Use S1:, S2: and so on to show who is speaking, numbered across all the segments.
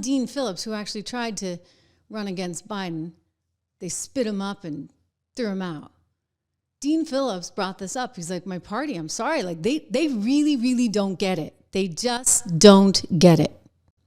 S1: Dean Phillips, who actually tried to run against Biden. They spit him up and threw him out. Dean Phillips brought this up. He's like, my party, I'm sorry. Like, they really, really don't get it. They just don't get it.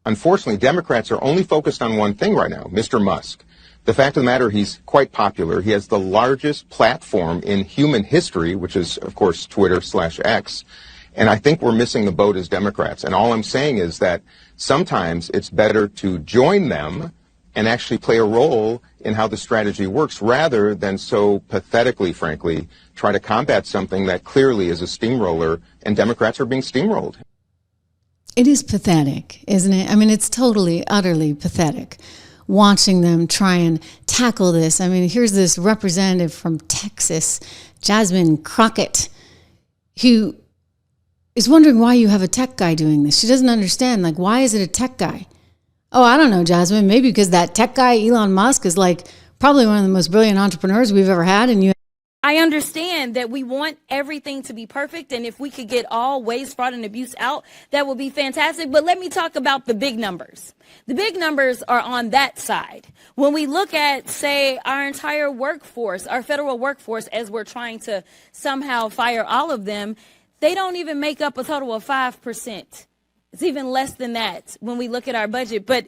S2: Unfortunately, Democrats are only focused on one thing right now, Mr. Musk. The fact of the matter, he's quite popular. He has the largest platform in human history, which is, of course, Twitter/X. And I think we're missing the boat as Democrats. And all I'm saying is that sometimes it's better to join them and actually play a role in how the strategy works rather than so pathetically, frankly, try to combat something that clearly is a steamroller, and Democrats are being steamrolled.
S1: It is pathetic, isn't it? I mean, it's totally, utterly pathetic watching them try and tackle this. I mean, here's this representative from Texas, Jasmine Crockett, who is wondering why you have a tech guy doing this. She doesn't understand, like, why is it a tech guy? Oh, I don't know, Jasmine. Maybe because that tech guy, Elon Musk, is like probably one of the most brilliant entrepreneurs we've ever had. And
S3: I understand that we want everything to be perfect. And if we could get all waste, fraud, and abuse out, that would be fantastic. But let me talk about the big numbers. The big numbers are on that side. When we look at, say, our entire workforce, our federal workforce, as we're trying to somehow fire all of them, they don't even make up a total of 5%. It's even less than that when we look at our budget. But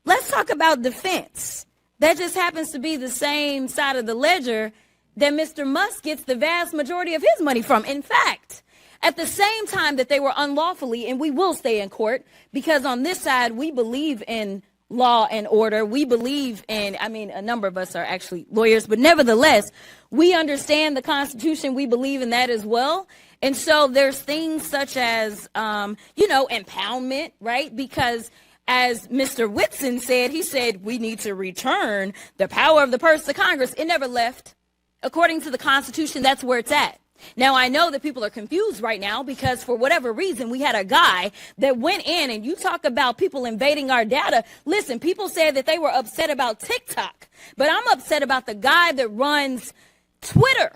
S3: let's talk about defense. That just happens to be the same side of the ledger that Mr. Musk gets the vast majority of his money from. In fact, at the same time that they were unlawfully, and we will stay in court, because on this side, we believe in law and order. We believe in, I mean, a number of us are actually lawyers, but nevertheless, we understand the Constitution. We believe in that as well. And so there's things such as, impoundment, right? Because as Mr. Whitson said, he said, we need to return the power of the purse to Congress. It never left. According to the Constitution, that's where it's at. Now, I know that people are confused right now because for whatever reason, we had a guy that went in, and you talk about people invading our data. Listen, people said that they were upset about TikTok, but I'm upset about the guy that runs Twitter,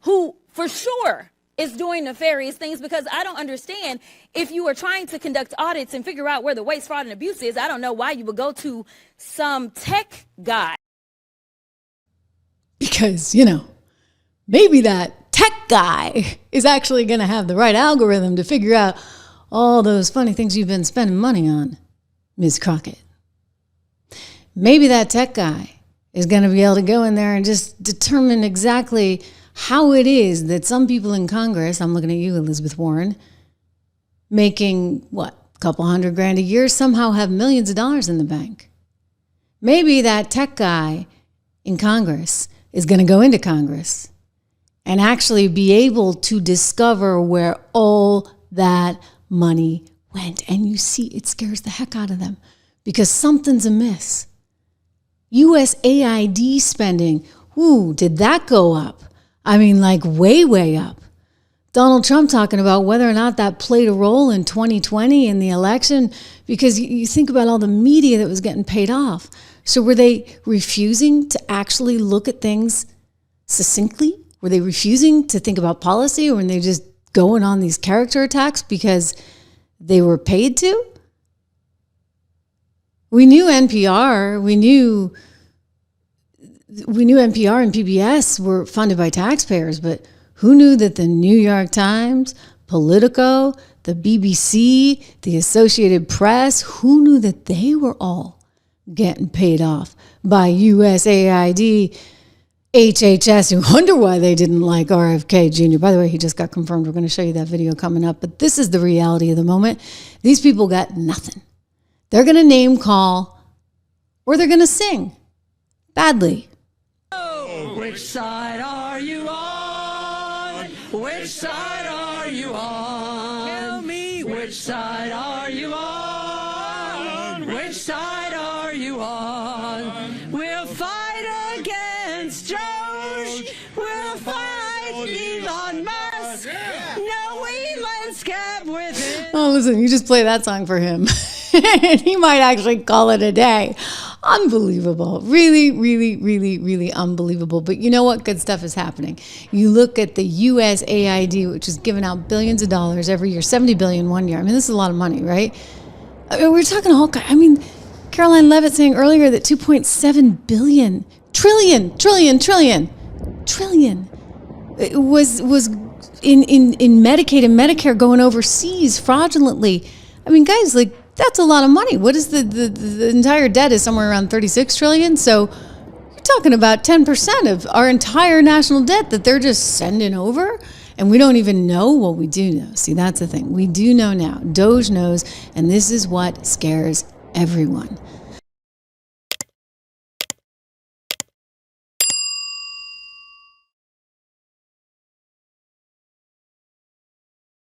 S3: who for sure is doing nefarious things, because I don't understand, if you are trying to conduct audits and figure out where the waste, fraud, and abuse is, I don't know why you would go to some tech guy.
S1: Because, maybe that tech guy is actually going to have the right algorithm to figure out all those funny things you've been spending money on, Ms. Crockett. Maybe that tech guy is going to be able to go in there and just determine exactly how it is that some people in Congress, I'm looking at you, Elizabeth Warren, making, a couple $100,000 a year, somehow have millions of dollars in the bank. Maybe that tech guy in Congress is going to go into Congress and actually be able to discover where all that money went. And you see, it scares the heck out of them because something's amiss. USAID spending, did that go up? I mean, like way, way up. Donald Trump talking about whether or not that played a role in 2020 in the election, because you think about all the media that was getting paid off. So were they refusing to actually look at things succinctly? Were they refusing to think about policy, or were they just going on these character attacks because they were paid to? We knew NPR, we knew NPR and PBS were funded by taxpayers, but who knew that the New York Times, Politico, the BBC, the Associated Press, who knew that they were all getting paid off by USAID, HHS? You wonder why they didn't like RFK Jr. By the way, he just got confirmed. We're going to show you that video coming up. But this is the reality of the moment. These people got nothing. They're going to name call, or they're going to sing badly.
S4: Which side are you on? Which side are you on? Tell me, which side are you on? Which side are you on? We'll fight against Josh. We'll fight Elon Musk. No, Elon's kept with it.
S1: Oh, listen, you just play that song for him. And he might actually call it a day. Unbelievable. Really, really, really, really unbelievable. But you know what? Good stuff is happening. You look at the USAID, which is giving out billions of dollars every year, $70 billion one year. I mean, this is a lot of money, right? I mean, we're talking all kinds. I mean, Caroline Levitt saying earlier that 2.7 trillion was in Medicaid and Medicare going overseas fraudulently. I mean, guys, like, that's a lot of money. What is the entire debt is somewhere around 36 trillion. So you're talking about 10% of our entire national debt that they're just sending over. And we don't even know. Well, we do know. See, that's the thing. We do know now. Doge knows. And this is what scares everyone.